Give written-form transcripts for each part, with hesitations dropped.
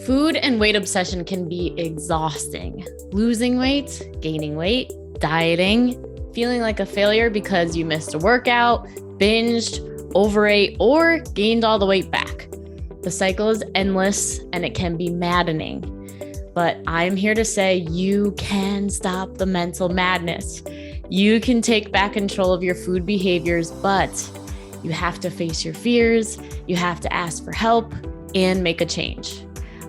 Food and weight obsession can be exhausting. Losing weight, gaining weight, dieting, feeling like a failure because you missed a workout, binged, overate, or gained all the weight back. The cycle is endless and it can be maddening. But I'm here to say you can stop the mental madness. You can take back control of your food behaviors, but you have to face your fears, you have to ask for help, and make a change.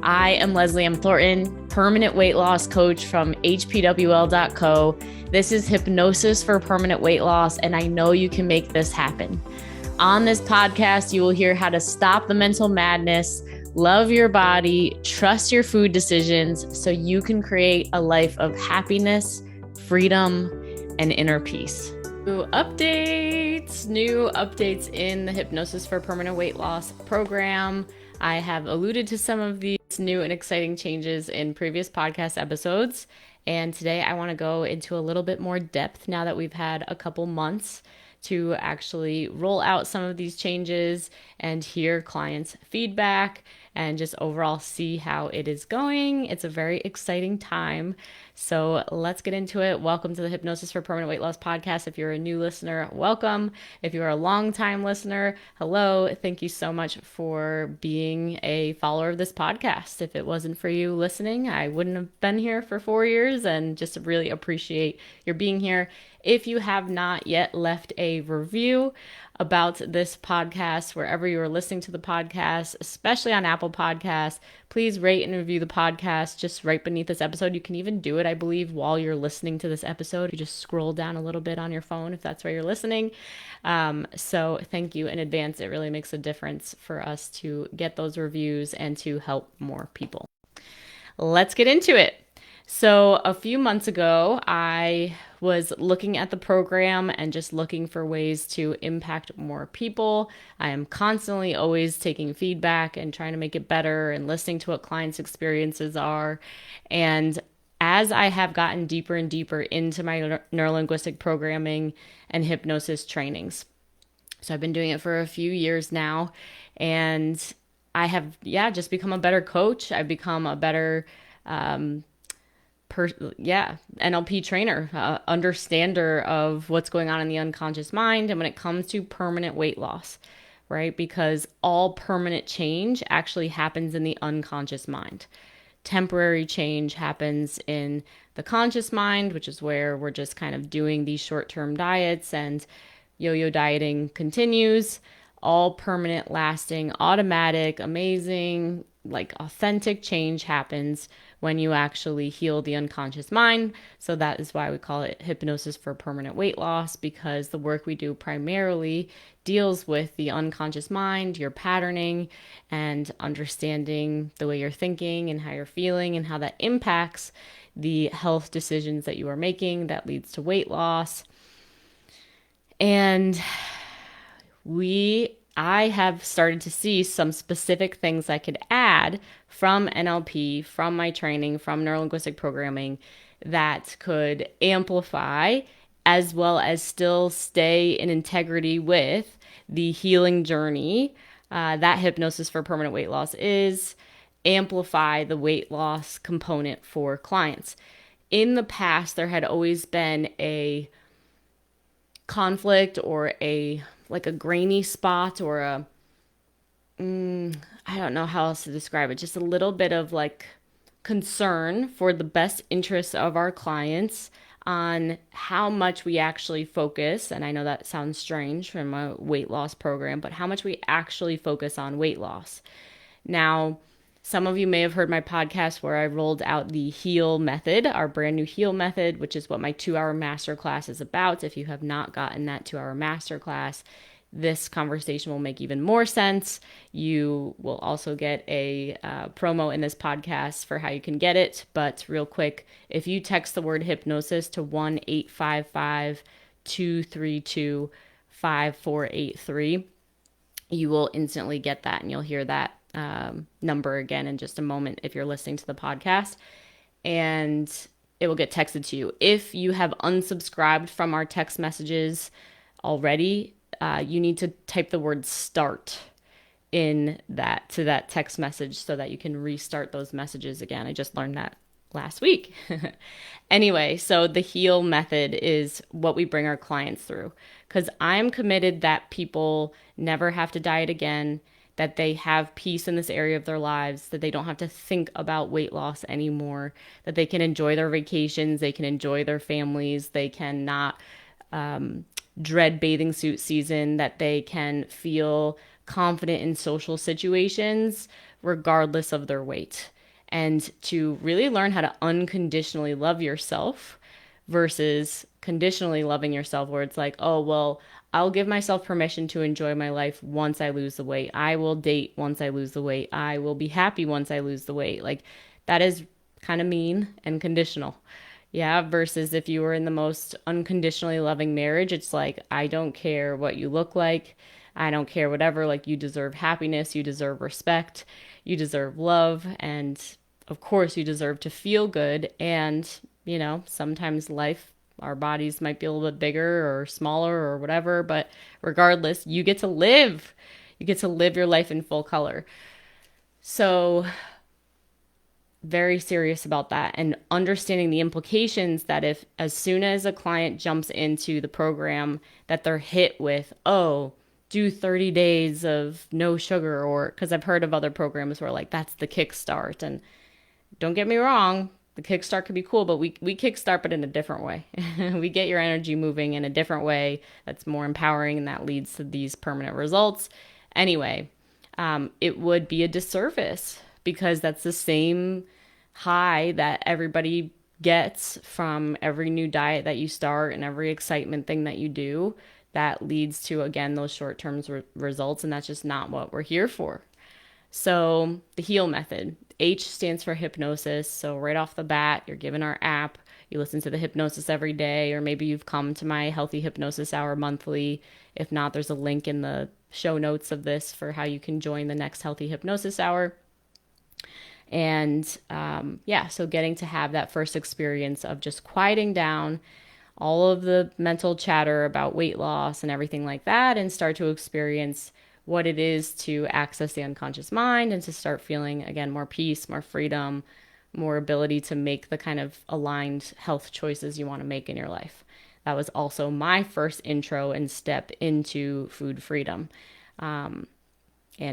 I am Leslie M. Thornton, permanent weight loss coach from HPWL.co. This is Hypnosis for Permanent Weight Loss, and I know you can make this happen. On this podcast, you will hear how to stop the mental madness, love your body, trust your food decisions so you can create a life of happiness, freedom, and inner peace. New updates in the Hypnosis for Permanent Weight Loss program. I have alluded to some of these new and exciting changes in previous podcast episodes. And today I want to go into a little bit more depth now that we've had a couple months to actually roll out some of these changes and hear clients' feedback and just overall see how it is going. It's a very exciting time. So let's get into it. Welcome to the Hypnosis for Permanent Weight Loss podcast. If you're a new listener, welcome. If you're a long-time listener, hello. Thank you so much for being a follower of this podcast. If it wasn't for you listening, I wouldn't have been here for 4 years, and just really appreciate your being here. If you have not yet left a review about this podcast, wherever you are listening to the podcast, especially on Apple Podcasts, please rate and review the podcast just right beneath this episode. You can even do it, I believe, while you're listening to this episode. You just scroll down a little bit on your phone if that's where you're listening. So thank you in advance. It really makes a difference for us to get those reviews and to help more people. Let's get into it. So a few months ago, I was looking at the program and just looking for ways to impact more people. I am constantly always taking feedback and trying to make it better and listening to what clients' experiences are. And as I have gotten deeper and deeper into my neuro-linguistic programming and hypnosis trainings, so I've been doing it for a few years now, and I have, just become a better coach. I've become a better NLP trainer, understander of what's going on in the unconscious mind. And when it comes to permanent weight loss, right? Because all permanent change actually happens in the unconscious mind. Temporary change happens in the conscious mind, which is where we're just kind of doing these short-term diets, and yo-yo dieting continues. All permanent, lasting, automatic, amazing, like authentic change happens when you actually heal the unconscious mind. So that is why we call it Hypnosis for Permanent Weight Loss, because the work we do primarily deals with the unconscious mind, your patterning, and understanding the way you're thinking and how you're feeling and how that impacts the health decisions that you are making that leads to weight loss. And I have started to see some specific things I could add from NLP, from my training, from neuro-linguistic programming that could amplify as well as still stay in integrity with the healing journey that Hypnosis for Permanent Weight Loss is, amplify the weight loss component for clients. In the past, there had always been a conflict or a grainy spot or I don't know how else to describe it, just a little bit of concern for the best interests of our clients on how much we actually focus. And I know that sounds strange from a weight loss program, but how much we actually focus on weight loss. Now, some of you may have heard my podcast where I rolled out the HEAL method, our brand new HEAL method, which is what my 2-hour masterclass is about. If you have not gotten that 2-hour masterclass, this conversation will make even more sense. You will also get a promo in this podcast for how you can get it. But real quick, if you text the word hypnosis to 1-855-232-5483, you will instantly get that, and you'll hear that number again in just a moment if you're listening to the podcast, and it will get texted to you. If you have unsubscribed from our text messages already, you need to type the word START in that to that text message so that you can restart those messages again. I just learned that last week. Anyway, so the heal method is what we bring our clients through, because I'm committed that people never have to diet again, that they have peace in this area of their lives, that they don't have to think about weight loss anymore, that they can enjoy their vacations, they can enjoy their families, they can not dread bathing suit season, that they can feel confident in social situations regardless of their weight, and to really learn how to unconditionally love yourself versus conditionally loving yourself, where it's like, oh, well, I'll give myself permission to enjoy my life once I lose the weight. I will date once I lose the weight. I will be happy once I lose the weight. Like, that is kind of mean and conditional. Yeah, versus if you were in the most unconditionally loving marriage, it's like, I don't care what you look like. I don't care whatever. Like, you deserve happiness, you deserve respect, you deserve love, and of course you deserve to feel good. And, sometimes life, our bodies might be a little bit bigger or smaller or whatever, but regardless, you get to live. You get to live your life in full color. So very serious about that, and understanding the implications that if as soon as a client jumps into the program that they're hit with, oh, do 30 days of no sugar, or because I've heard of other programs where like that's the kickstart. And don't get me wrong, the kickstart could be cool, but we kickstart, but in a different way. We get your energy moving in a different way that's more empowering, and that leads to these permanent results. Anyway, it would be a disservice, because that's the same high that everybody gets from every new diet that you start and every excitement thing that you do, that leads to, again, those short-term results. And that's just not what we're here for. So the HEAL method, H stands for hypnosis. So right off the bat, you're given our app, you listen to the hypnosis every day, or maybe you've come to my Healthy Hypnosis Hour monthly. If not, there's a link in the show notes of this for how you can join the next Healthy Hypnosis Hour. And so getting to have that first experience of just quieting down all of the mental chatter about weight loss and everything like that, and start to experience what it is to access the unconscious mind, and to start feeling, again, more peace, more freedom, more ability to make the kind of aligned health choices you want to make in your life. That was also my first intro and step into food freedom. And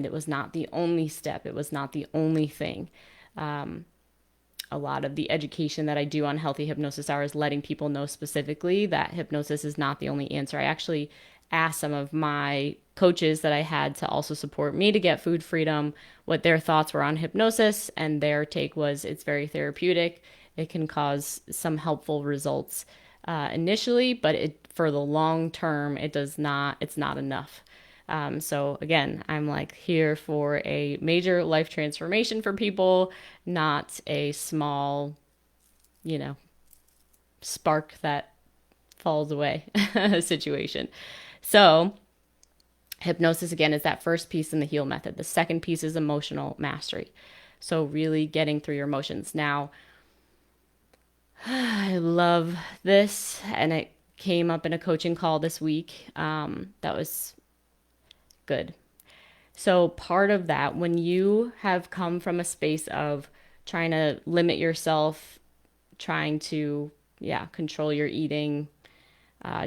it was not the only step. It was not the only thing. A lot of the education that I do on Healthy Hypnosis Hour is letting people know specifically that hypnosis is not the only answer. I actually asked some of my coaches that I had to also support me to get food freedom what their thoughts were on hypnosis, and their take was it's very therapeutic. It can cause some helpful results initially, but for the long term, it's not enough. So again, I'm like here for a major life transformation for people, not a small, spark that falls away situation. So hypnosis, again, is that first piece in the HEAL method. The second piece is emotional mastery. So really getting through your emotions. Now, I love this, and it came up in a coaching call this week. That was good. So part of that, when you have come from a space of trying to limit yourself, trying to, control your eating,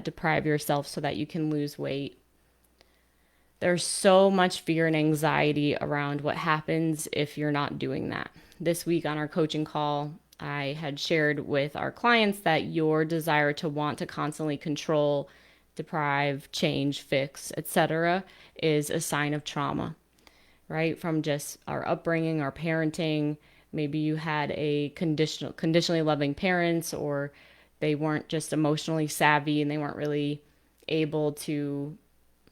deprive yourself so that you can lose weight, there's so much fear and anxiety around what happens if you're not doing that. This week on our coaching call, I had shared with our clients that your desire to want to constantly control, deprive, change, fix, etc., is a sign of trauma, right? From just our upbringing, our parenting. Maybe you had a conditionally loving parents, or they weren't just emotionally savvy and they weren't really able to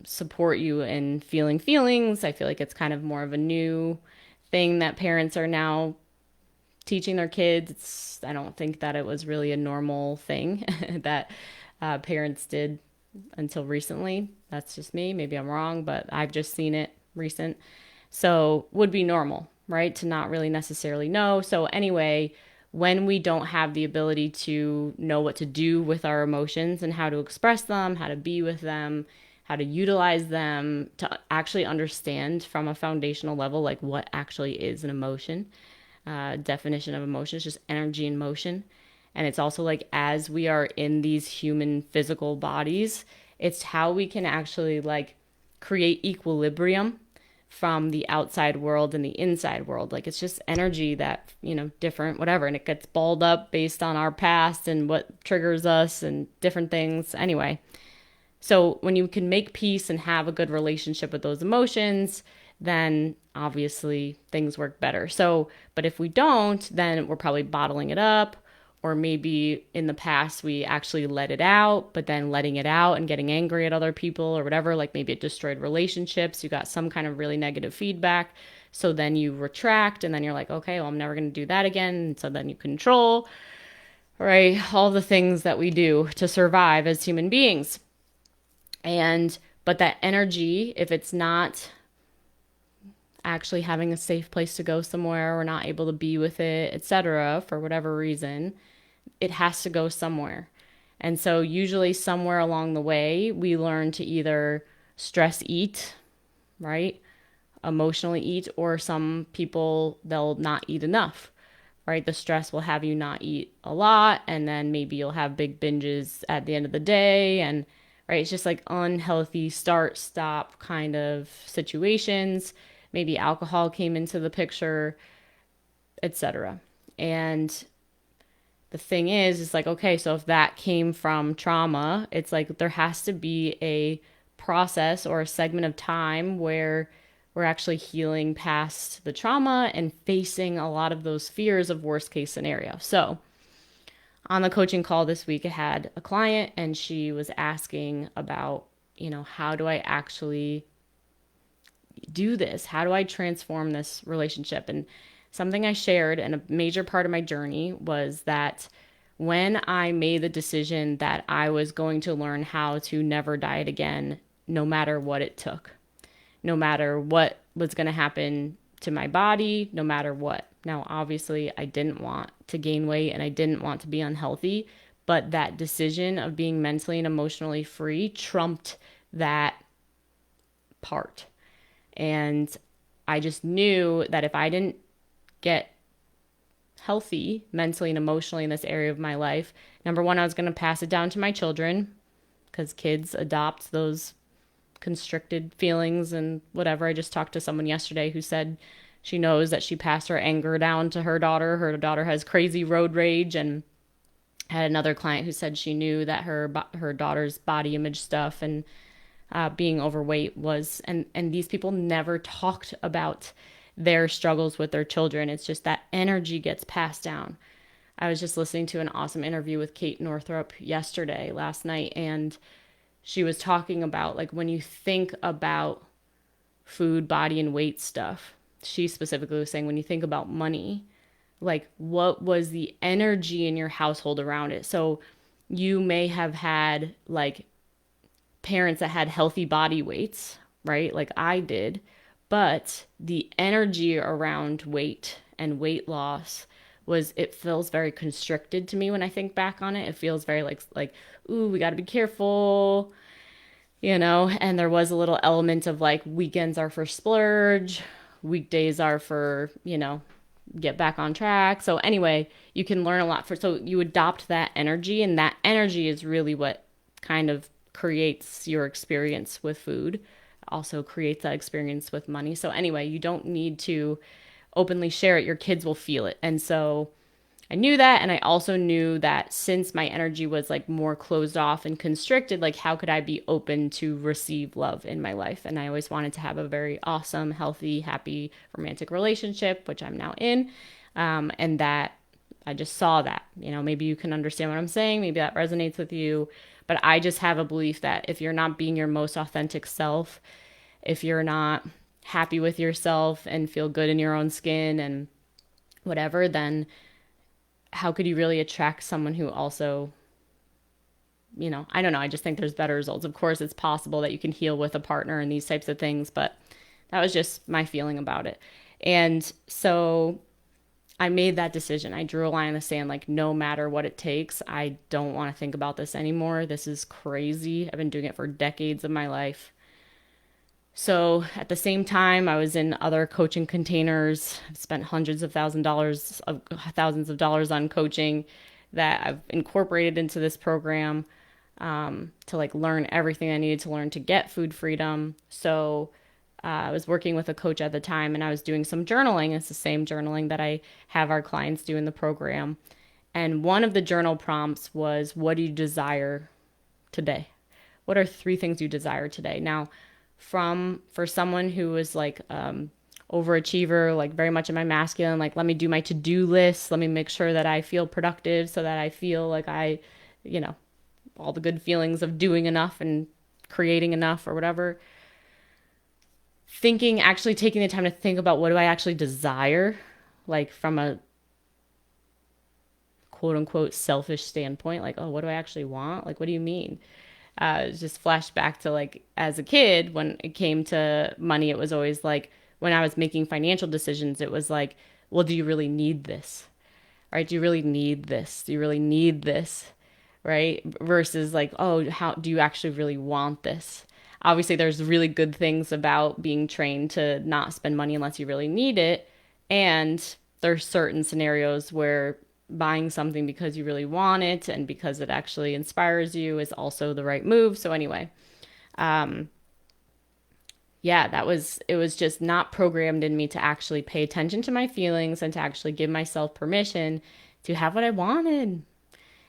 support you in feeling feelings. I feel like it's kind of more of a new thing that parents are now teaching their kids. I don't think that it was really a normal thing that parents did until recently. That's just me. Maybe I'm wrong, but I've just seen it recent. So would be normal, right? To not really necessarily know. So anyway, when we don't have the ability to know what to do with our emotions and how to express them, how to be with them, how to utilize them, to actually understand from a foundational level, like what actually is an emotion. Definition of emotion is just energy in motion. And it's also like, as we are in these human physical bodies, it's how we can actually like create equilibrium from the outside world and the inside world. Like, it's just energy that, different, whatever. And it gets balled up based on our past and what triggers us and different things. Anyway, so when you can make peace and have a good relationship with those emotions, then obviously things work better. So, but if we don't, then we're probably bottling it up, or maybe in the past we actually let it out, but then letting it out and getting angry at other people or whatever, like maybe it destroyed relationships. You got some kind of really negative feedback. So then you retract, and then you're like, okay, well, I'm never going to do that again. And so then you control, right? All the things that we do to survive as human beings. But that energy, if it's not actually having a safe place to go somewhere, or not able to be with it, etc., for whatever reason, it has to go somewhere. And so usually somewhere along the way, we learn to either stress eat, right? Emotionally eat, or some people, they'll not eat enough, right? The stress will have you not eat a lot, and then maybe you'll have big binges at the end of the day. And right, it's just like unhealthy start stop kind of situations. Maybe alcohol came into the picture, etc. And the thing is like, okay, so if that came from trauma, it's like there has to be a process or a segment of time where we're actually healing past the trauma and facing a lot of those fears of worst case scenario. So on the coaching call this week, I had a client, and she was asking about, how do I actually do this? How do I transform this relationship? And something I shared, and a major part of my journey, was that when I made the decision that I was going to learn how to never diet again, no matter what it took, no matter what was going to happen to my body, no matter what. Now, obviously, I didn't want to gain weight and I didn't want to be unhealthy, but that decision of being mentally and emotionally free trumped that part. And I just knew that if I didn't get healthy mentally and emotionally in this area of my life, number one, I was going to pass it down to my children, because kids adopt those constricted feelings and whatever. I just talked to someone yesterday who said she knows that she passed her anger down to her daughter. Her daughter has crazy road rage, and had another client who said she knew that her daughter's body image stuff and being overweight was, and these people never talked about their struggles with their children. It's just that energy gets passed down. I was just listening to an awesome interview with Kate Northrup last night, and she was talking about, like, when you think about food, body, and weight stuff, she specifically was saying, when you think about money, like, what was the energy in your household around it? So you may have had, like, parents that had healthy body weights, right? Like I did, but the energy around weight and weight loss it feels very constricted to me when I think back on it. It feels very like, ooh, we got to be careful, and there was a little element of like, weekends are for splurge, weekdays are for, get back on track. So anyway, you can learn a lot so you adopt that energy, and that energy is really what kind of creates your experience with food, also creates that experience with money. So anyway, you don't need to openly share it. Your kids will feel it. And so I knew that. And I also knew that since my energy was like more closed off and constricted, like, how could I be open to receive love in my life? And I always wanted to have a very awesome, healthy, happy, romantic relationship, which I'm now in. And that I just saw that, maybe you can understand what I'm saying. Maybe that resonates with you. But I just have a belief that if you're not being your most authentic self, if you're not happy with yourself and feel good in your own skin and whatever, then how could you really attract someone who also, I don't know. I just think there's better results. Of course, it's possible that you can heal with a partner and these types of things, but that was just my feeling about it. And so I made that decision. I drew a line in the sand, like, no matter what it takes, I don't want to think about this anymore. This is crazy. I've been doing it for decades of my life. So at the same time, I was in other coaching containers. I've spent thousands of dollars on coaching that I've incorporated into this program, to like learn everything I needed to learn to get food freedom. So I was working with a coach at the time, and I was doing some journaling. It's the same journaling that I have our clients do in the program. And one of the journal prompts was, what do you desire today? What are 3 things you desire today? Now, for someone who was like overachiever, like very much in my masculine, like, let me do my to-do list, let me make sure that I feel productive so that I feel like I, you know, all the good feelings of doing enough and creating enough or whatever. Actually taking the time to think about, what do I actually desire, like from a quote unquote selfish standpoint, like, oh, what do I actually want? Like, what do you mean? Just flashed back to like as a kid, when it came to money, it was always like, when I was making financial decisions, it was like, well, do you really need this? Right? Do you really need this? Do you really need this? Right? Versus like, oh, how do you actually really want this? Obviously, there's really good things about being trained to not spend money unless you really need it. And there's certain scenarios where buying something because you really want it and because it actually inspires you is also the right move. So anyway, it was just not programmed in me to actually pay attention to my feelings and to actually give myself permission to have what I wanted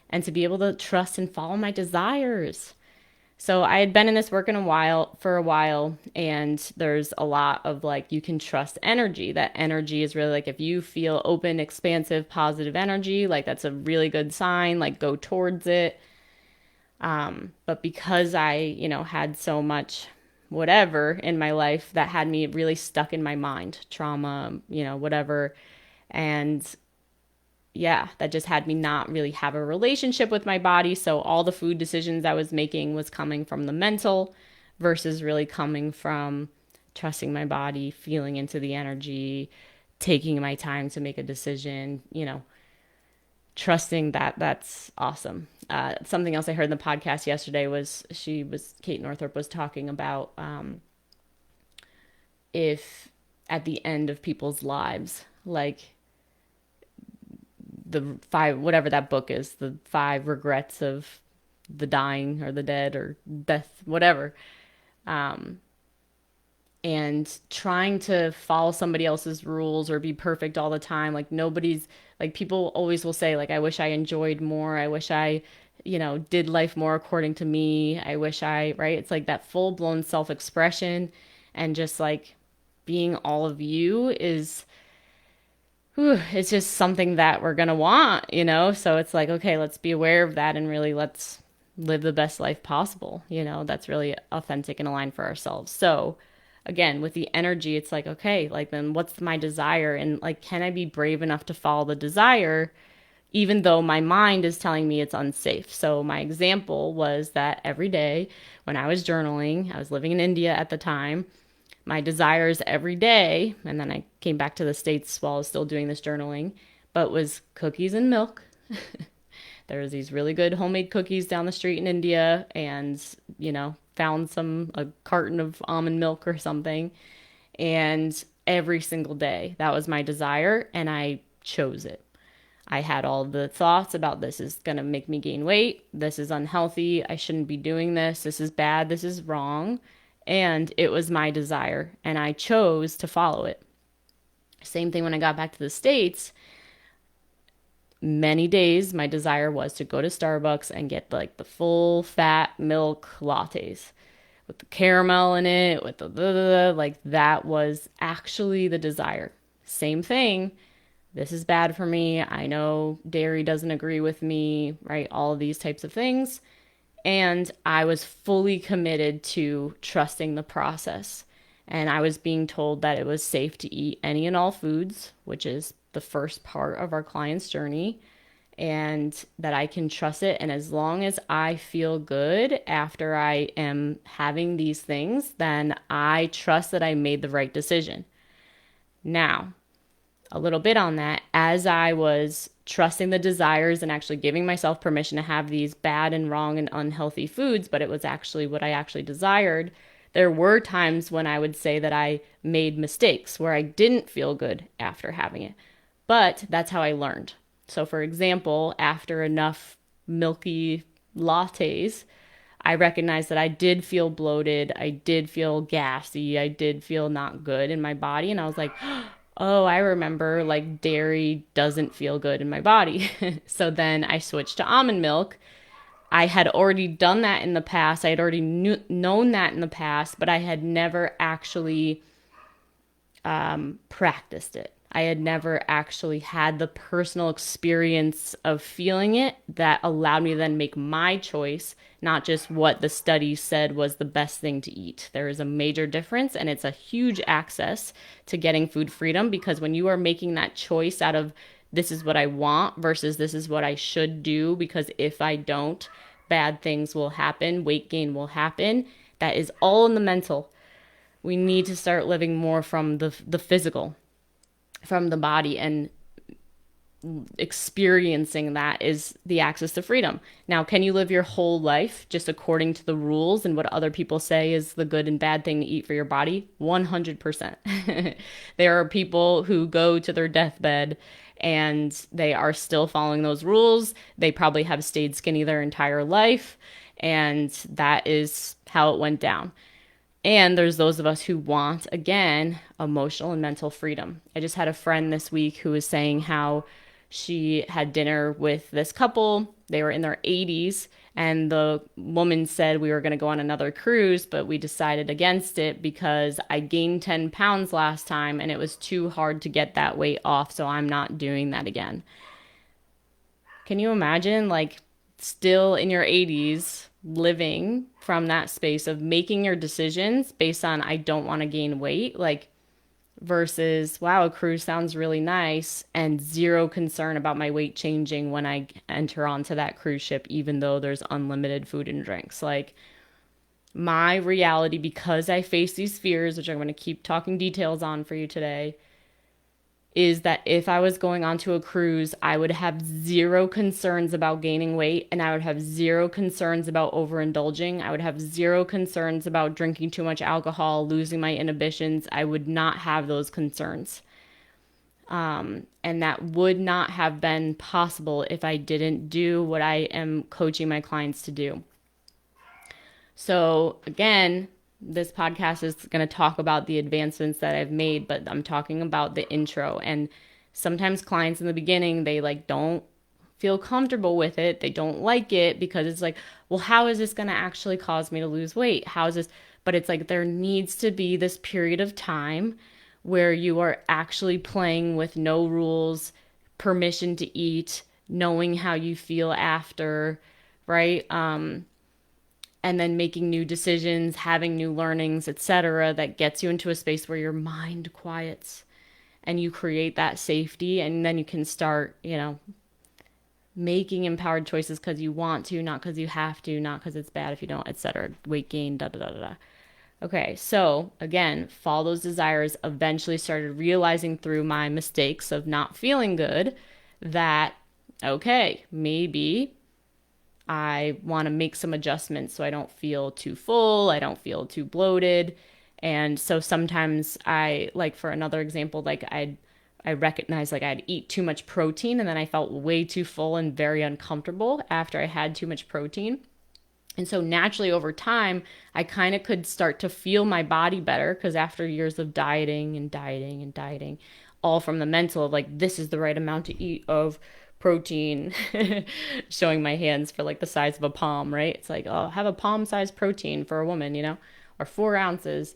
and to be able to trust and follow my desires. So I had been in this work for a while, and there's a lot of like, you can trust energy. That energy is really like, if you feel open, expansive, positive energy, like that's a really good sign, like go towards it. But because I, had so much whatever in my life that had me really stuck in my mind, trauma, whatever. And yeah, that just had me not really have a relationship with my body. So all the food decisions I was making was coming from the mental versus really coming from trusting my body, feeling into the energy, taking my time to make a decision, trusting that that's awesome. Something else I heard in the podcast yesterday was Kate Northrup was talking about if at the end of people's lives, like the 5, whatever that book is, the 5 regrets of the dying or the dead or death, whatever. And trying to follow somebody else's rules or be perfect all the time. Like nobody's, like people always will say, like, I wish I enjoyed more. I wish I, did life more according to me. I wish right? It's like that full blown self-expression and just like being all of you is, it's just something that we're going to want, So it's like, okay, let's be aware of that and really let's live the best life possible. That's really authentic and aligned for ourselves. So again, with the energy, it's like, okay, like then what's my desire? And like, can I be brave enough to follow the desire, even though my mind is telling me it's unsafe? So my example was that every day when I was journaling, I was living in India at the time, my desires every day, and then I came back to the States while I was still doing this journaling, but was cookies and milk. There was these really good homemade cookies down the street in India, and, found a carton of almond milk or something. And every single day, that was my desire, and I chose it. I had all the thoughts about, this is going to make me gain weight. This is unhealthy. I shouldn't be doing this. This is bad. This is wrong. And it was my desire, and I chose to follow it. Same thing when I got back to the States. Many days, my desire was to go to Starbucks and get like the full fat milk lattes with the caramel in it, with the like that was actually the desire. Same thing. This is bad for me. I know dairy doesn't agree with me, right? All of these types of things. And I was fully committed to trusting the process. And I was being told that it was safe to eat any and all foods, which is the first part of our client's journey, and that I can trust it. And as long as I feel good after I am having these things, then I trust that I made the right decision. Now, a little bit on that, as I was trusting the desires and actually giving myself permission to have these bad and wrong and unhealthy foods, but it was actually what I actually desired, there were times when I would say that I made mistakes where I didn't feel good after having it. But that's how I learned. So, for example, after enough milky lattes, I recognized that I did feel bloated. I did feel gassy. I did feel not good in my body. And I was like, oh, I remember like dairy doesn't feel good in my body. So then I switched to almond milk. I had already done that in the past. I had already known that in the past, but I had never actually practiced it. I had never actually had the personal experience of feeling it that allowed me to then make my choice, not just what the study said was the best thing to eat. There is a major difference, and it's a huge access to getting food freedom, because when you are making that choice out of this is what I want versus this is what I should do, because if I don't, bad things will happen, weight gain will happen. That is all in the mental. We need to start living more from the physical, from the body, and experiencing that is the access to freedom. Now, can you live your whole life just according to the rules and what other people say is the good and bad thing to eat for your body? 100%. There are people who go to their deathbed and they are still following those rules. They probably have stayed skinny their entire life, and that is how it went down. And there's those of us who want, again, emotional and mental freedom. I just had a friend this week who was saying how she had dinner with this couple. They were in their 80s, and the woman said we were going to go on another cruise, but we decided against it because I gained 10 pounds last time and it was too hard to get that weight off, so I'm not doing that again. Can you imagine, like, still in your 80s, living from that space of making your decisions based on I don't want to gain weight, like, versus wow, a cruise sounds really nice, and zero concern about my weight changing when I enter onto that cruise ship, even though there's unlimited food and drinks. Like, my reality, because I face these fears, which I'm going to keep talking details on for you today, is that if I was going onto a cruise, I would have zero concerns about gaining weight, and I would have zero concerns about overindulging. I would have zero concerns about drinking too much alcohol, losing my inhibitions. I would not have those concerns. And that would not have been possible if I didn't do what I am coaching my clients to do. So again, this podcast is going to talk about the advancements that I've made, but I'm talking about the intro. And sometimes clients in the beginning, they like don't feel comfortable with it. They don't like it because it's like, well, how is this going to actually cause me to lose weight? How is this? But it's like there needs to be this period of time where you are actually playing with no rules, permission to eat, knowing how you feel after, right? And then making new decisions, having new learnings, etc., that gets you into a space where your mind quiets and you create that safety, and then you can start, making empowered choices because you want to, not because you have to, not because it's bad if you don't, etc. Weight gain, da da da da. Okay, so again, follow those desires. Eventually started realizing through my mistakes of not feeling good that, okay, maybe I want to make some adjustments so I don't feel too full, I don't feel too bloated. And so sometimes I, like, for another example, like I recognized like I'd eat too much protein and then I felt way too full and very uncomfortable after I had too much protein. And so naturally over time, I kind of could start to feel my body better, because after years of dieting and dieting and dieting, all from the mental of like, this is the right amount to eat of protein, showing my hands for like the size of a palm, right? It's like, oh, have a palm size protein for a woman, or 4 ounces.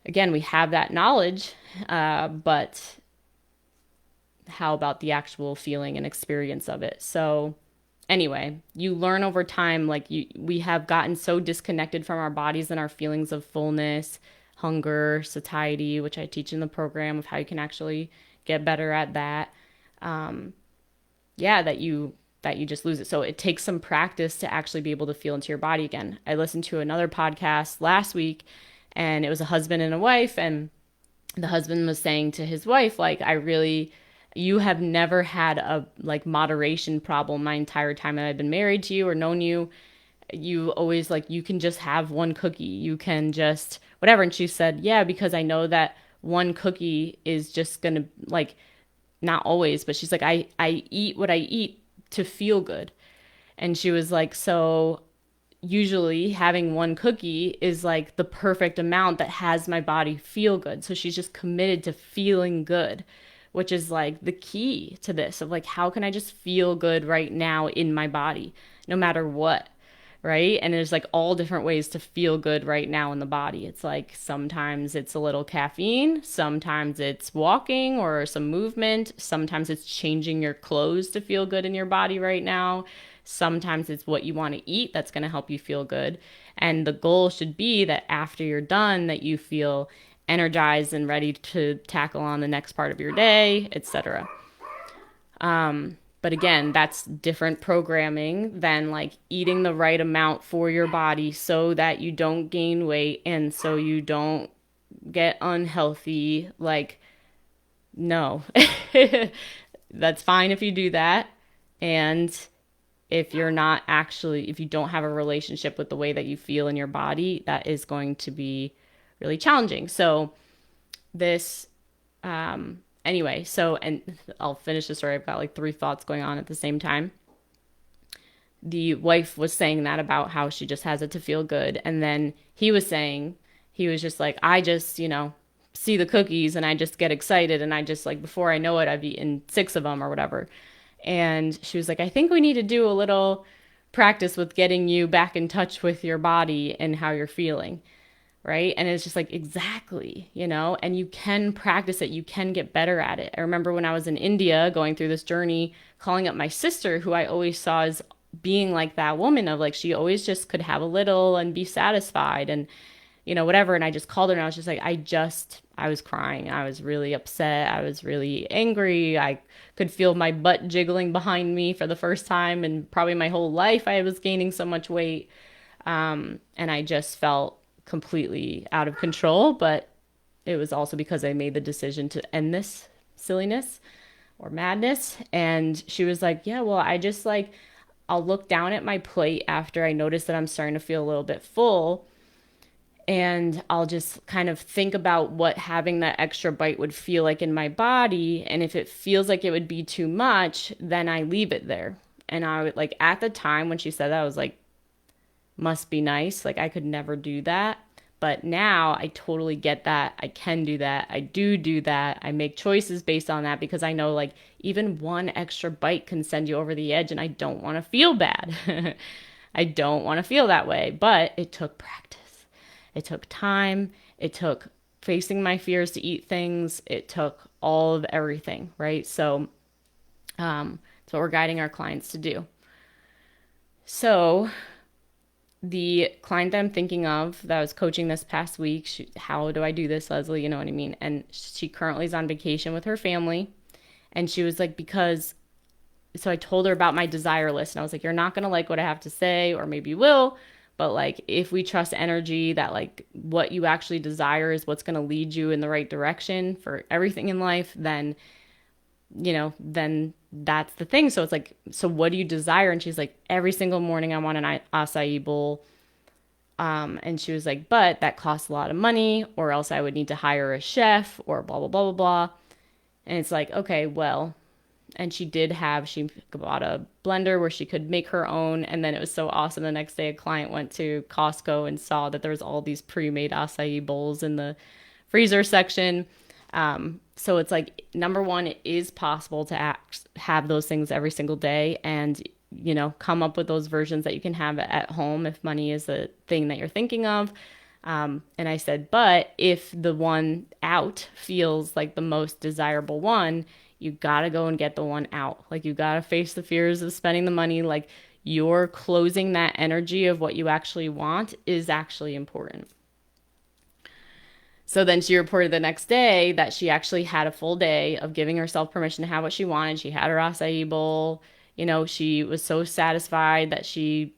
Again, we have that knowledge, but how about the actual feeling and experience of it? So anyway, you learn over time, like we have gotten so disconnected from our bodies and our feelings of fullness, hunger, satiety, which I teach in the program of how you can actually get better at that. That you just lose it. So it takes some practice to actually be able to feel into your body again. I listened to another podcast last week, and it was a husband and a wife, and the husband was saying to his wife, like, you have never had a like moderation problem my entire time that I've been married to you or known you. You always like, you can just have one cookie. You can just whatever. And she said, yeah, because I know that one cookie is just going to like, not always, but she's like, I eat what I eat to feel good. And she was like, so usually having one cookie is like the perfect amount that has my body feel good. So she's just committed to feeling good, which is like the key to this of like, how can I just feel good right now in my body, no matter what? Right. And there's like all different ways to feel good right now in the body. It's like sometimes it's a little caffeine, sometimes it's walking or some movement, sometimes it's changing your clothes to feel good in your body right now. Sometimes it's what you want to eat that's going to help you feel good. And the goal should be that after you're done, that you feel energized and ready to tackle on the next part of your day, etc. But again, that's different programming than like eating the right amount for your body so that you don't gain weight and so you don't get unhealthy. Like, no, that's fine if you do that. And if you're not actually, if you don't have a relationship with the way that you feel in your body, that is going to be really challenging. So, this, anyway, so, and I'll finish the story. I've got like 3 thoughts going on at the same time. The wife was saying that about how she just has it to feel good. And then he was saying, he was just like, I just, see the cookies and I just get excited. And I just like, before I know it, I've eaten 6 of them or whatever. And she was like, I think we need to do a little practice with getting you back in touch with your body and how you're feeling. Right. And it's just like, exactly, and you can practice it. You can get better at it. I remember when I was in India going through this journey, calling up my sister, who I always saw as being like that woman of like, she always just could have a little and be satisfied and, whatever. And I just called her and I was just like, I was crying. I was really upset. I was really angry. I could feel my butt jiggling behind me for the first time. And probably my whole life, I was gaining so much weight. And I just felt completely out of control, but it was also because I made the decision to end this silliness or madness. And she was like, yeah, well, I just like, I'll look down at my plate after I notice that I'm starting to feel a little bit full. And I'll just kind of think about what having that extra bite would feel like in my body. And if it feels like it would be too much, then I leave it there. And I would like, at the time when she said that, I was like, must be nice. Like I could never do that. But now I totally get that. I can do that. I do that. I make choices based on that because I know like even one extra bite can send you over the edge and I don't want to feel bad. I don't want to feel that way. But it took practice. It took time. It took facing my fears to eat things. It took all of everything, right? So that's what we're guiding our clients to do. So the client that I'm thinking of that I was coaching this past week, how do I do this, Leslie? You know what I mean? And she currently is on vacation with her family. And she was like, so I told her about my desire list. And I was like, you're not going to like what I have to say, or maybe you will. But like, if we trust energy, that like what you actually desire is what's going to lead you in the right direction for everything in life, then that's the thing. So it's like, so what do you desire? And she's like, every single morning I want an acai bowl. And she was like, but that costs a lot of money, or else I would need to hire a chef or blah, blah, blah, blah, blah. And it's like, okay, well, and she bought a blender where she could make her own. And then it was so awesome. The next day, a client went to Costco and saw that there was all these pre-made acai bowls in the freezer section. So it's like, number one, it is possible to have those things every single day and, come up with those versions that you can have at home if money is a thing that you're thinking of. And I said, but if the one out feels like the most desirable one, you got to go and get the one out. Like you got to face the fears of spending the money. Like you're closing that energy of what you actually want is actually important. So then she reported the next day that she actually had a full day of giving herself permission to have what she wanted. She had her acai bowl. She was so satisfied that she,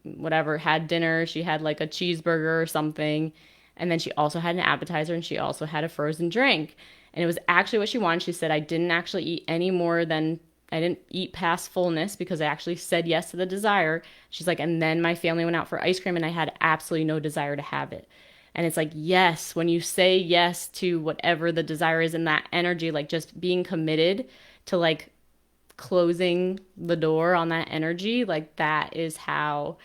whatever, had dinner. She had like a cheeseburger or something. And then she also had an appetizer and she also had a frozen drink. And it was actually what she wanted. She said, I didn't actually eat any more than, I didn't eat past fullness because I actually said yes to the desire. She's like, and then my family went out for ice cream and I had absolutely no desire to have it. And it's like, yes, when you say yes to whatever the desire is in that energy, like just being committed to like closing the door on that energy, like that is how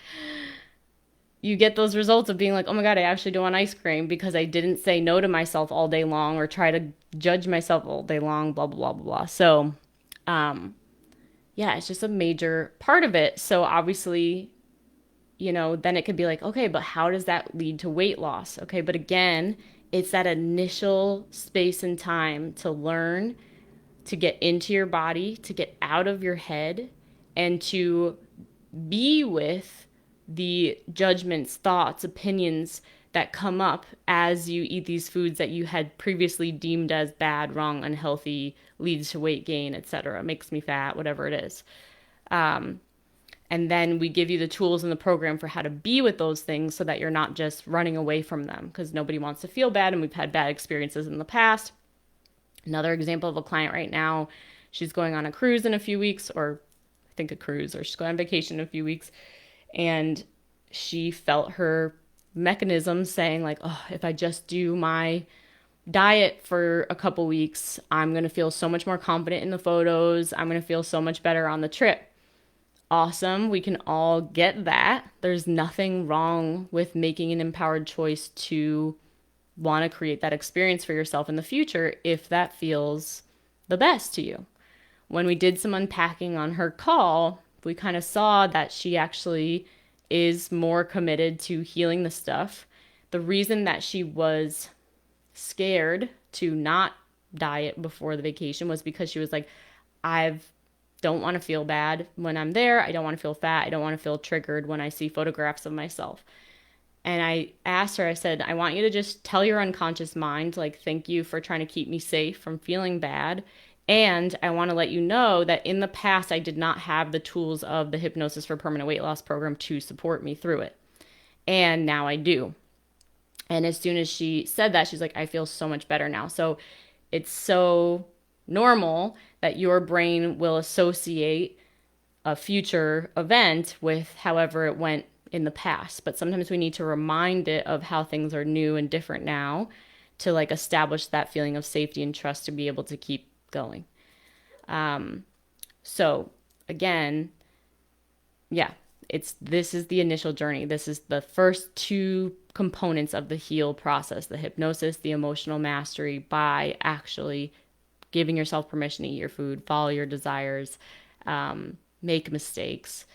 you get those results of being like, oh my God, I actually do want ice cream because I didn't say no to myself all day long or try to judge myself all day long, blah, blah, blah, blah, blah. So, yeah, it's just a major part of it. So obviously, then it could be like, okay, but how does that lead to weight loss? Okay, but again, it's that initial space and time to learn, to get into your body, to get out of your head, and to be with the judgments, thoughts, opinions that come up as you eat these foods that you had previously deemed as bad, wrong, unhealthy, leads to weight gain, etc., makes me fat, whatever it is. And then we give you the tools in the program for how to be with those things so that you're not just running away from them, because nobody wants to feel bad and we've had bad experiences in the past. Another example of a client right now, she's going on a cruise in a few weeks, or I think a cruise, or she's going on vacation in a few weeks. And she felt her mechanism saying like, oh, if I just do my diet for a couple weeks, I'm going to feel so much more confident in the photos. I'm going to feel so much better on the trip. Awesome. We can all get that. There's nothing wrong with making an empowered choice to want to create that experience for yourself in the future if that feels the best to you. When we did some unpacking on her call, we kind of saw that she actually is more committed to healing the stuff. The reason that she was scared to not diet before the vacation was because she was like, I don't want to feel bad when I'm there. I don't want to feel fat. I don't want to feel triggered when I see photographs of myself. And I asked her, I said, I want you to just tell your unconscious mind, like, thank you for trying to keep me safe from feeling bad. And I want to let you know that in the past, I did not have the tools of the Hypnosis for Permanent Weight Loss program to support me through it. And now I do. And as soon as she said that, she's like, I feel so much better now. So it's so normal that your brain will associate a future event with however it went in the past. But sometimes we need to remind it of how things are new and different now to like establish that feeling of safety and trust to be able to keep going. So again, yeah, this is the initial journey. This is the first two components of the heal process, the hypnosis, the emotional mastery, by actually giving yourself permission to eat your food, follow your desires, make mistakes.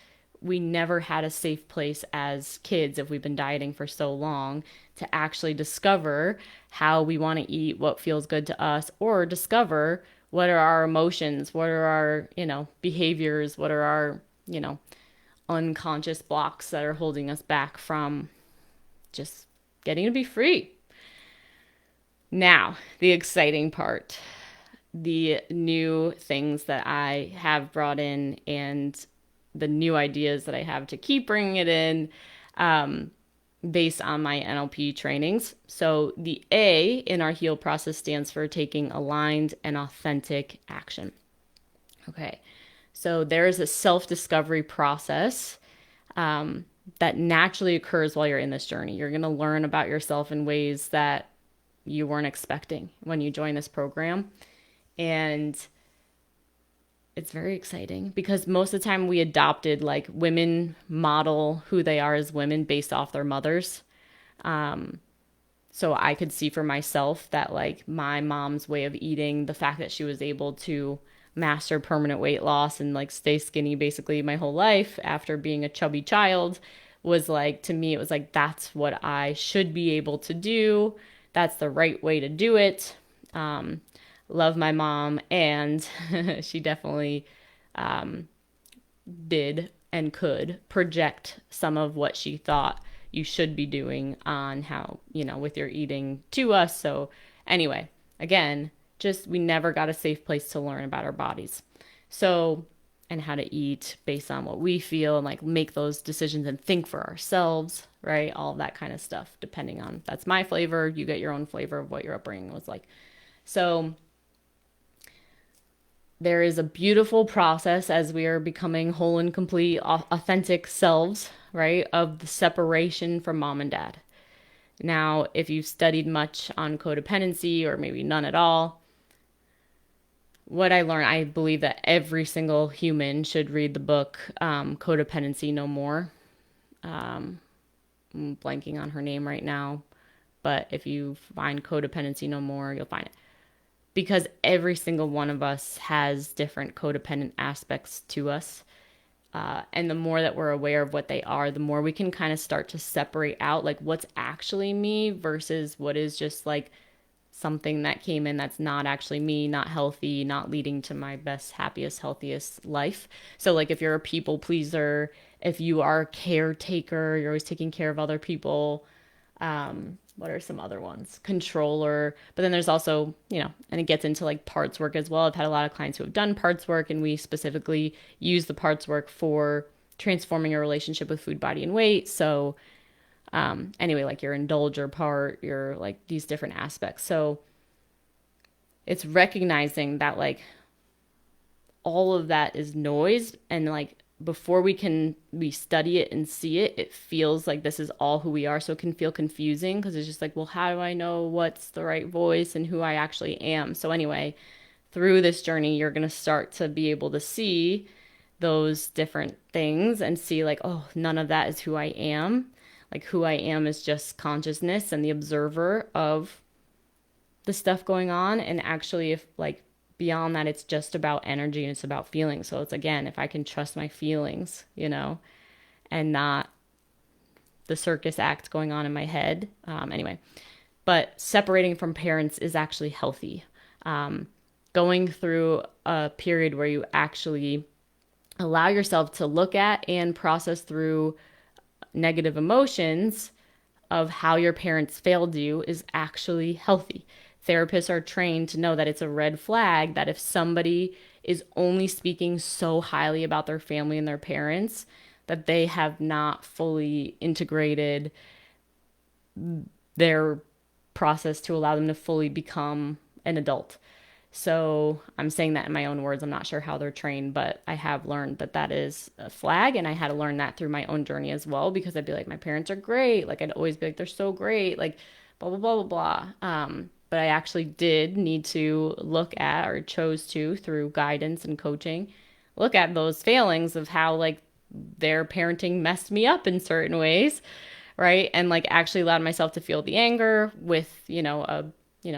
We never had a safe place as kids, if we've been dieting for so long, to actually discover how we want to eat, what feels good to us, or discover what are our emotions, what are our, behaviors, what are our, unconscious blocks that are holding us back from just getting to be free. Now, the exciting part, the new things that I have brought in and the new ideas that I have to keep bringing it in based on my NLP trainings. So the A in our HEAL process stands for taking aligned and authentic action. Okay, so there is a self-discovery process that naturally occurs while you're in this journey. You're going to learn about yourself in ways that you weren't expecting when you join this program. And it's very exciting because most of the time we adopted like women model who they are as women based off their mothers. So I could see for myself that like my mom's way of eating, the fact that she was able to master permanent weight loss and like stay skinny basically my whole life after being a chubby child, was like, to me, it was like, that's what I should be able to do. That's the right way to do it. Love my mom, and she definitely did and could project some of what she thought you should be doing on how, with your eating to us. So anyway, again, just we never got a safe place to learn about our bodies. So and how to eat based on what we feel and like make those decisions and think for ourselves, right? All of that kind of stuff, depending on, that's my flavor. You get your own flavor of what your upbringing was like. So there is a beautiful process as we are becoming whole and complete, authentic selves, right? Of the separation from mom and dad. Now, if you've studied much on codependency or maybe none at all, what I learned, I believe that every single human should read the book Codependency No More. I'm blanking on her name right now, but if you find Codependency No More, you'll find it. Because every single one of us has different codependent aspects to us. And the more that we're aware of what they are, the more we can kind of start to separate out like what's actually me versus what is just like something that came in that's not actually me, not healthy, not leading to my best, happiest, healthiest life. So like if you're a people pleaser, if you are a caretaker, you're always taking care of other people. What are some other ones? Controller. But then there's also, and it gets into like parts work as well. I've had a lot of clients who have done parts work, and we specifically use the parts work for transforming your relationship with food, body, and weight. So anyway, like your indulger part, your like these different aspects. So it's recognizing that like all of that is noise, and like before we study it and see it, it feels like this is all who we are. So it can feel confusing because it's just like, well, how do I know what's the right voice and who I actually am? So anyway, through this journey, you're going to start to be able to see those different things and see like, oh, none of that is who I am. Like who I am is just consciousness and the observer of the stuff going on. And actually, if like beyond that, it's just about energy and it's about feelings. So it's again, if I can trust my feelings, and not the circus act going on in my head. Anyway, but separating from parents is actually healthy. Going through a period where you actually allow yourself to look at and process through negative emotions of how your parents failed you is actually healthy. Therapists are trained to know that it's a red flag that if somebody is only speaking so highly about their family and their parents, that they have not fully integrated their process to allow them to fully become an adult. So I'm saying that in my own words. I'm not sure how they're trained, but I have learned that that is a flag. And I had to learn that through my own journey as well, because I'd be like, my parents are great. Like I'd always be like, they're so great. Like blah, blah, blah, blah, blah. But I actually did need to look at, or chose to, through guidance and coaching, look at those failings of how like their parenting messed me up in certain ways. Right. And like actually allowed myself to feel the anger with,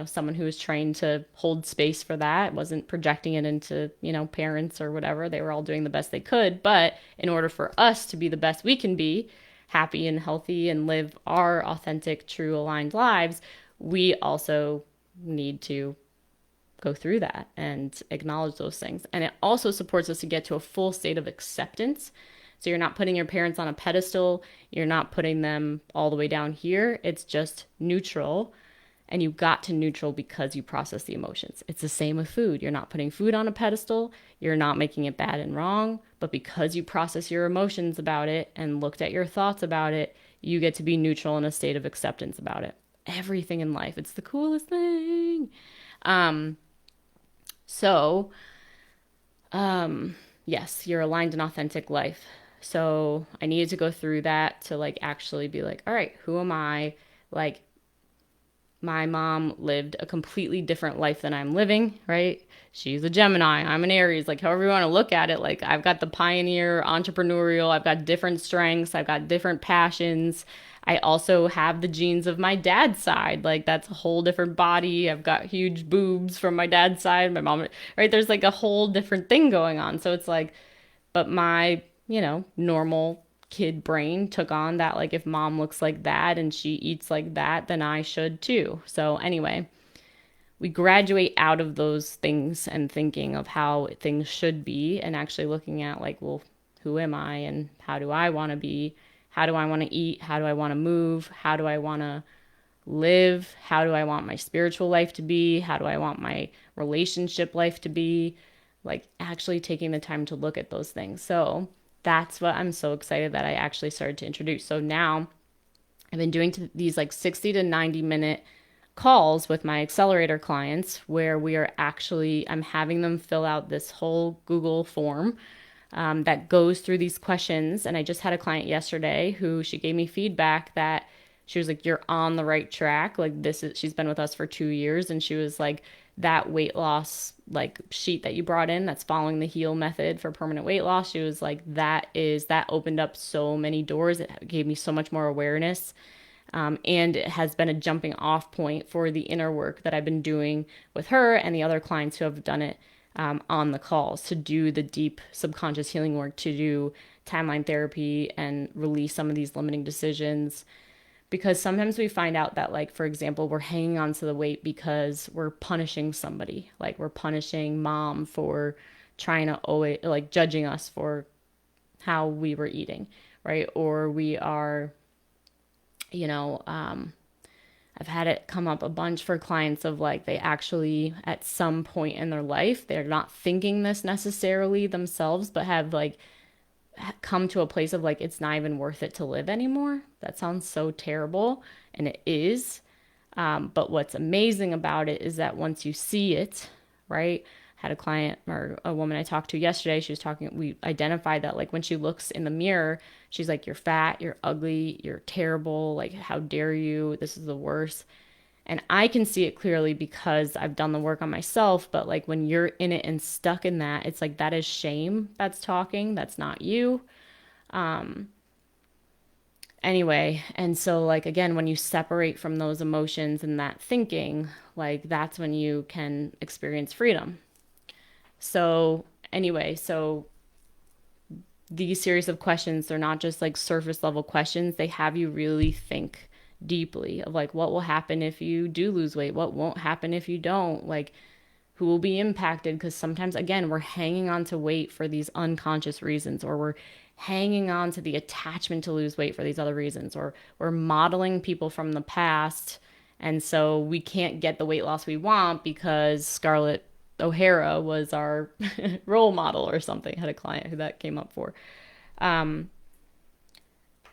someone who was trained to hold space for that, wasn't projecting it into, parents or whatever. They were all doing the best they could. But in order for us to be the best we can be, happy and healthy and live our authentic, true, aligned lives, we also need to go through that and acknowledge those things. And it also supports us to get to a full state of acceptance. So you're not putting your parents on a pedestal. You're not putting them all the way down here. It's just neutral. And you got to neutral because you process the emotions. It's the same with food. You're not putting food on a pedestal. You're not making it bad and wrong. But because you process your emotions about it and looked at your thoughts about it, you get to be neutral in a state of acceptance about it. Everything in life. It's the coolest thing. Yes, you're aligned in authentic life. So I needed to go through that to like actually be like, all right, who am I? Like, my mom lived a completely different life than I'm living, right? She's a Gemini. I'm an Aries. Like, however you want to look at it, like, I've got the pioneer, entrepreneurial. I've got different strengths. I've got different passions. I also have the genes of my dad's side. Like, that's a whole different body. I've got huge boobs from my dad's side. My mom, right? There's like a whole different thing going on. So it's like, but my, normal kid brain took on that, like, if mom looks like that and she eats like that, then I should too. So anyway, we graduate out of those things and thinking of how things should be and actually looking at like, well, who am I and how do I want to be? How do I want to eat? How do I want to move? How do I want to live? How do I want my spiritual life to be? How do I want my relationship life to be? like actually taking the time to look at those things. So that's what I'm so excited that I actually started to introduce. So now I've been doing these like 60 to 90-minute calls with my accelerator clients where I'm having them fill out this whole Google form that goes through these questions. And I just had a client yesterday who she gave me feedback that she was like, you're on the right track. Like she's been with us for 2 years. And she was like, that weight loss like sheet that you brought in that's following the HEAL method for permanent weight loss. She was like, that opened up so many doors. It gave me so much more awareness. And it has been a jumping off point for the inner work that I've been doing with her and the other clients who have done it on the calls, to do the deep subconscious healing work, to do timeline therapy and release some of these limiting decisions. Because sometimes we find out that, like, for example, we're hanging on to the weight because we're punishing somebody. Like, we're punishing mom for trying to always, like, judging us for how we were eating, right? Or we are, I've had it come up a bunch for clients of like, they actually, at some point in their life, they're not thinking this necessarily themselves, but have like come to a place of like, it's not even worth it to live anymore. That sounds so terrible. And it is. But what's amazing about it is that once you see it, right? Had a client or a woman I talked to yesterday. We identified that like when she looks in the mirror, she's like, you're fat, you're ugly, you're terrible. Like, how dare you? This is the worst. And I can see it clearly because I've done the work on myself. But like when you're in it and stuck in that, it's like, that is shame that's talking. That's not you. Anyway, and so like, again, when you separate from those emotions and that thinking, like that's when you can experience freedom. So anyway, so these series of questions, they're not just like surface level questions. They have you really think deeply of like, what will happen if you do lose weight? What won't happen if you don't? Like, who will be impacted? Because sometimes, again, we're hanging on to weight for these unconscious reasons, or we're hanging on to the attachment to lose weight for these other reasons, or we're modeling people from the past. And so we can't get the weight loss we want because Scarlett O'Hara was our role model or something. I had a client who that came up for.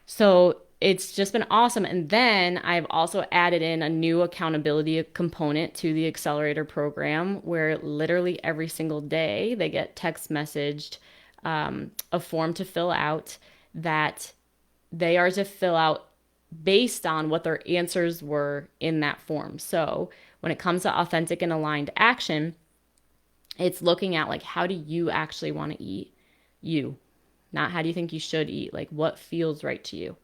So it's just been awesome. And then I've also added in a new accountability component to the accelerator program, where literally every single day they get text messaged a form to fill out that they are to fill out based on what their answers were in that form. So when it comes to authentic and aligned action, it's looking at like, how do you actually want to eat? You, not how do you think you should eat? Like, what feels right to you,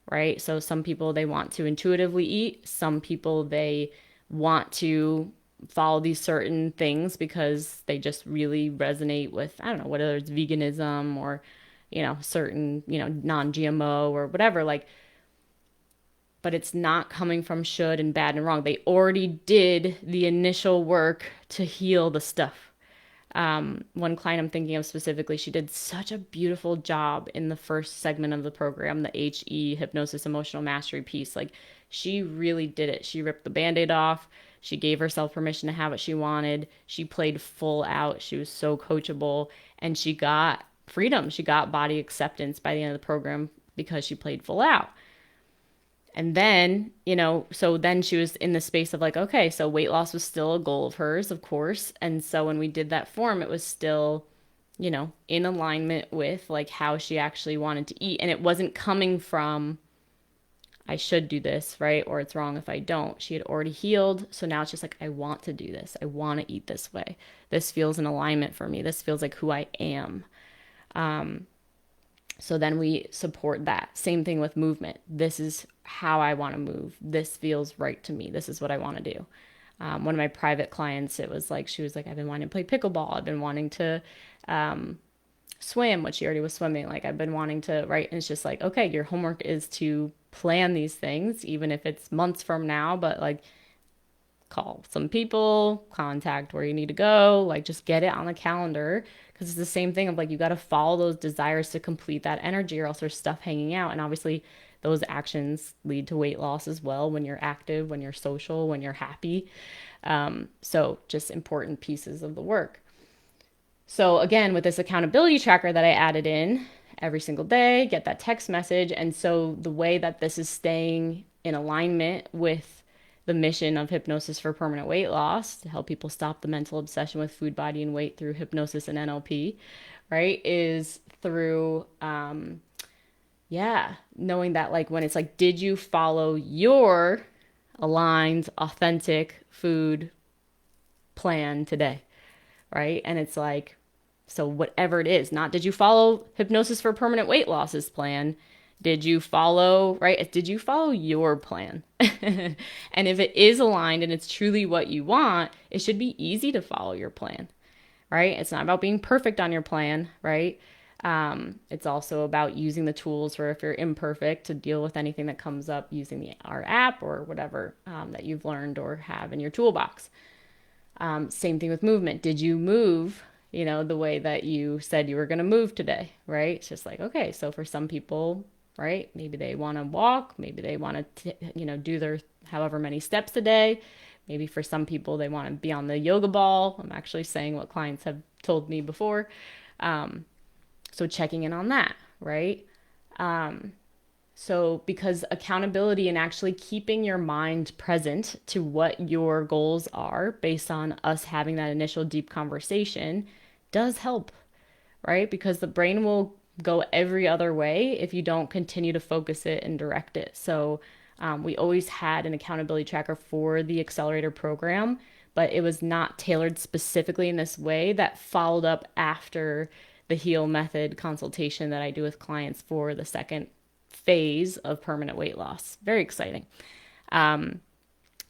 right? So some people, they want to intuitively eat. Some people, they want to follow these certain things because they just really resonate with, I don't know, whether it's veganism or, certain, non-GMO or whatever, like, but it's not coming from should and bad and wrong. They already did the initial work to heal the stuff. One client I'm thinking of specifically, she did such a beautiful job in the first segment of the program, the Hypnosis Emotional Mastery piece. Like, she really did it. She ripped the Band-Aid off. She gave herself permission to have what she wanted. She played full out. She was so coachable, and she got freedom. She got body acceptance by the end of the program because she played full out. And then, so then she was in the space of like, okay, so weight loss was still a goal of hers, of course. And so when we did that form, it was still, in alignment with like how she actually wanted to eat. And it wasn't coming from, I should do this, right? Or it's wrong if I don't. She had already healed. So now it's just like, I want to do this. I want to eat this way. This feels in alignment for me. This feels like who I am. So then we support that. Same thing with movement. This is how I want to move. This feels right to me. This is what I want to do. One of my private clients, it was like, she was like, I've been wanting to play pickleball. I've been wanting to swim, which she already was swimming. Like, I've been wanting to, right? And it's just like, okay, your homework is to plan these things, even if it's months from now, but like, call some people, contact where you need to go, like just get it on the calendar. Because it's the same thing of like, you got to follow those desires to complete that energy, or else there's stuff hanging out. And obviously those actions lead to weight loss as well, when you're active, when you're social, when you're happy. So just important pieces of the work. So again, with this accountability tracker that I added in every single day, get that text message. And so the way that this is staying in alignment with the mission of Hypnosis for Permanent Weight Loss, to help people stop the mental obsession with food, body, and weight through hypnosis and NLP, right, is through knowing that, like, when it's like, did you follow your aligned, authentic food plan today, right? And it's like, so whatever it is, not did you follow Hypnosis for Permanent Weight Loss's plan? Did you follow, right? Did you follow your plan? And if it is aligned and it's truly what you want, it should be easy to follow your plan, right? It's not about being perfect on your plan, right? It's also about using the tools for, if you're imperfect, to deal with anything that comes up using our app or whatever that you've learned or have in your toolbox. Same thing with movement. Did you move, the way that you said you were going to move today, right? It's just like, okay, so for some people, right, maybe they want to walk, maybe they want to, do their however many steps a day. Maybe for some people, they want to be on the yoga ball. I'm actually saying what clients have told me before. So checking in on that, right? So because accountability and actually keeping your mind present to what your goals are based on us having that initial deep conversation does help, right? Because the brain will go every other way if you don't continue to focus it and direct it. So we always had an accountability tracker for the accelerator program, but it was not tailored specifically in this way that followed up after the HEAL method consultation that I do with clients for the second phase of permanent weight loss. Very exciting. And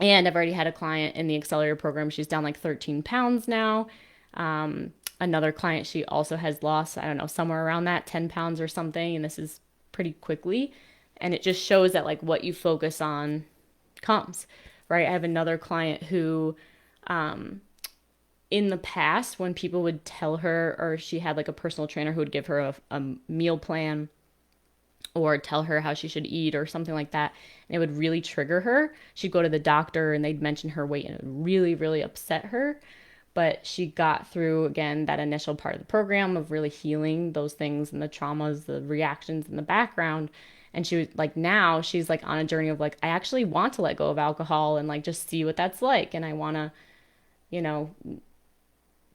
I've already had a client in the accelerator program. She's down like 13 pounds now. Another client, she also has lost, I don't know, somewhere around that 10 pounds or something. And this is pretty quickly. And it just shows that, like, what you focus on comes, right? I have another client who, in the past, when people would tell her, or she had like a personal trainer who would give her a meal plan or tell her how she should eat or something like that, and it would really trigger her. She'd go to the doctor and they'd mention her weight and it would really, really upset her. But she got through, again, that initial part of the program of really healing those things and the traumas, the reactions in the background. And she was like, now she's like on a journey of like, I actually want to let go of alcohol and like just see what that's like. And I want to,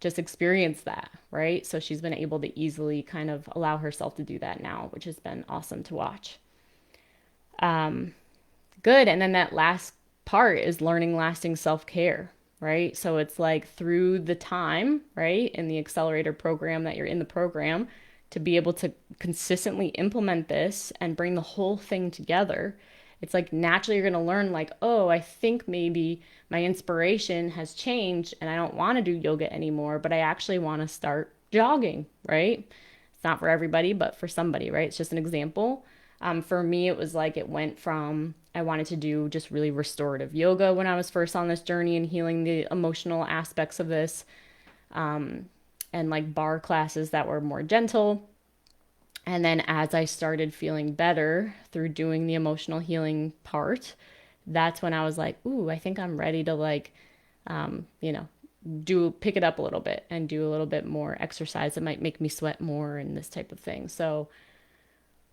just experience that, right? So she's been able to easily kind of allow herself to do that now, which has been awesome to watch. Good. And then that last part is learning lasting self-care, right? So it's like through the time, right, in the accelerator program that you're in the program, to be able to consistently implement this and bring the whole thing together. It's like naturally you're going to learn, like, oh, I think maybe my inspiration has changed and I don't want to do yoga anymore, but I actually want to start jogging, right? It's not for everybody, but for somebody, right? It's just an example. For me, it was like, it went from, I wanted to do just really restorative yoga when I was first on this journey and healing the emotional aspects of this, and like bar classes that were more gentle. And then as I started feeling better through doing the emotional healing part, that's when I was like, ooh, I think I'm ready to like, pick it up a little bit and do a little bit more exercise that might make me sweat more and this type of thing. So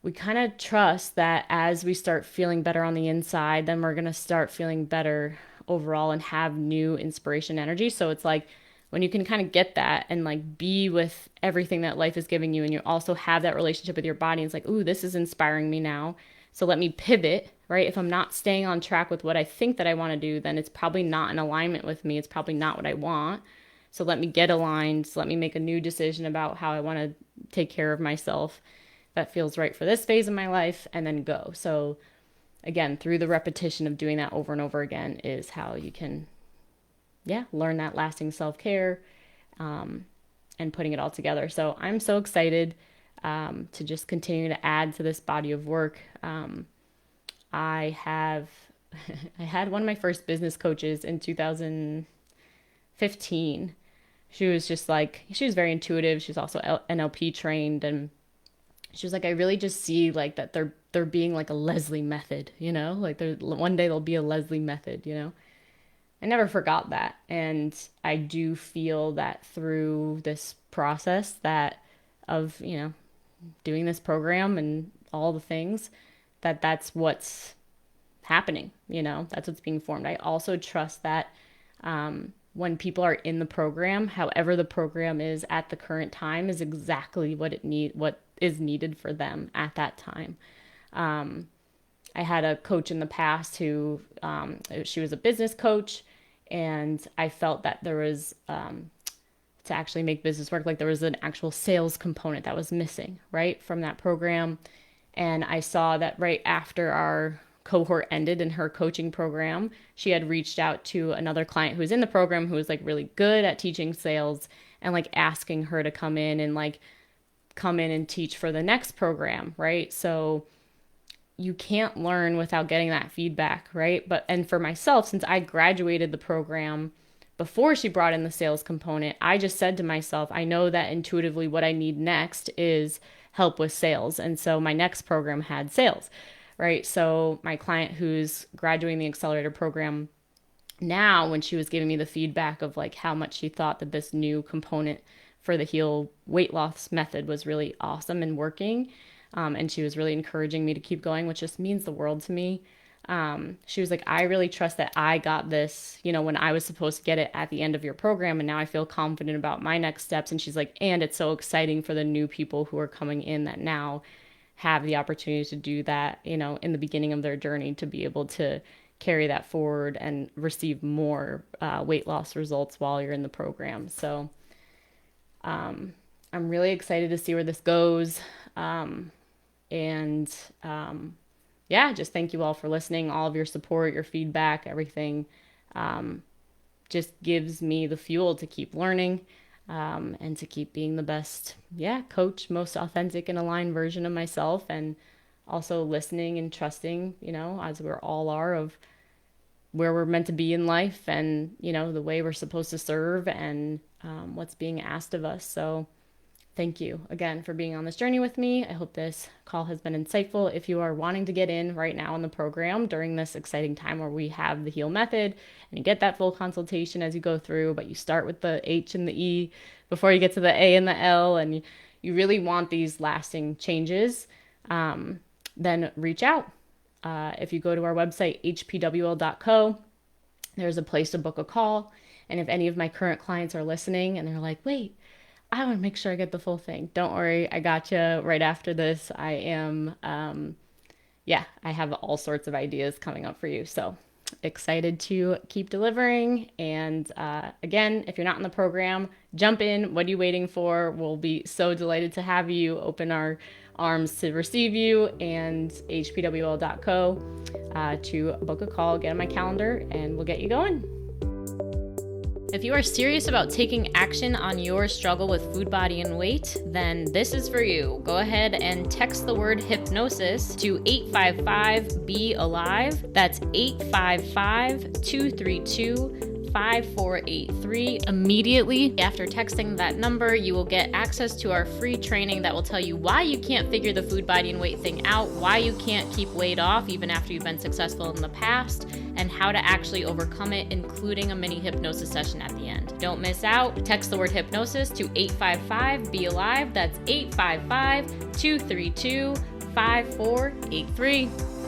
we kind of trust that as we start feeling better on the inside, then we're going to start feeling better overall and have new inspiration energy. So it's like, when you can kind of get that and like be with everything that life is giving you, and you also have that relationship with your body, it's like, ooh, this is inspiring me now. So let me pivot, right? If I'm not staying on track with what I think that I want to do, then it's probably not in alignment with me. It's probably not what I want. So let me get aligned. So let me make a new decision about how I want to take care of myself that feels right for this phase of my life, and then go. So again, through the repetition of doing that over and over again is how you can, learn that lasting self-care, and putting it all together. So I'm so excited to just continue to add to this body of work. I had one of my first business coaches in 2015. She was just like, she was very intuitive. She's also NLP trained, and she was like, I really just see like that they're being like a Leslie method, like one day there'll be a Leslie method, I never forgot that. And I do feel that through this process that of, doing this program and all the things, that's what's happening, that's what's being formed. I also trust that when people are in the program, however the program is at the current time is exactly what is needed for them at that time. I had a coach in the past who, she was a business coach, and I felt that there was, to actually make business work, like there was an actual sales component that was missing, right, from that program. And I saw that right after our cohort ended in her coaching program, she had reached out to another client who was in the program who was like really good at teaching sales, and like asking her to come in and teach for the next program, right? So you can't learn without getting that feedback, right? And for myself, since I graduated the program before she brought in the sales component, I just said to myself, I know that intuitively what I need next is help with sales. And so my next program had sales, right? So my client who's graduating the accelerator program now, when she was giving me the feedback of like how much she thought that this new component for the HEAL weight loss method was really awesome and working, and she was really encouraging me to keep going, which just means the world to me. She was like, I really trust that I got this, when I was supposed to get it at the end of your program. And now I feel confident about my next steps. And she's like, and it's so exciting for the new people who are coming in that now have the opportunity to do that, in the beginning of their journey, to be able to carry that forward and receive more weight loss results while you're in the program. So I'm really excited to see where this goes. Just thank you all for listening. All of your support, your feedback, everything just gives me the fuel to keep learning and to keep being the best, coach, most authentic and aligned version of myself, and also listening and trusting, as we all are, of where we're meant to be in life, and, the way we're supposed to serve, and what's being asked of us. So thank you again for being on this journey with me. I hope this call has been insightful. If you are wanting to get in right now in the program during this exciting time where we have the HEAL method, and you get that full consultation as you go through, but you start with the H and the E before you get to the A and the L, and you really want these lasting changes, then reach out. If you go to our website, hpwl.co, there's a place to book a call. And if any of my current clients are listening and they're like, wait, I want to make sure I get the full thing, don't worry, I got you right after this. I am, I have all sorts of ideas coming up for you. So excited to keep delivering. And again, if you're not in the program, jump in. What are you waiting for? We'll be so delighted to have you. Open our arms to receive you, and hpwl.co to book a call, get on my calendar, and we'll get you going. If you are serious about taking action on your struggle with food, body, and weight, then this is for you. Go ahead and text the word hypnosis to 855-BE-ALIVE. That's 855-232-5483. Immediately after texting that number, you will get access to our free training that will tell you why you can't figure the food, body, and weight thing out, why you can't keep weight off even after you've been successful in the past, and how to actually overcome it, including a mini hypnosis session at the end. Don't miss out. Text the word hypnosis to 855-BE-ALIVE. That's 855-232-5483.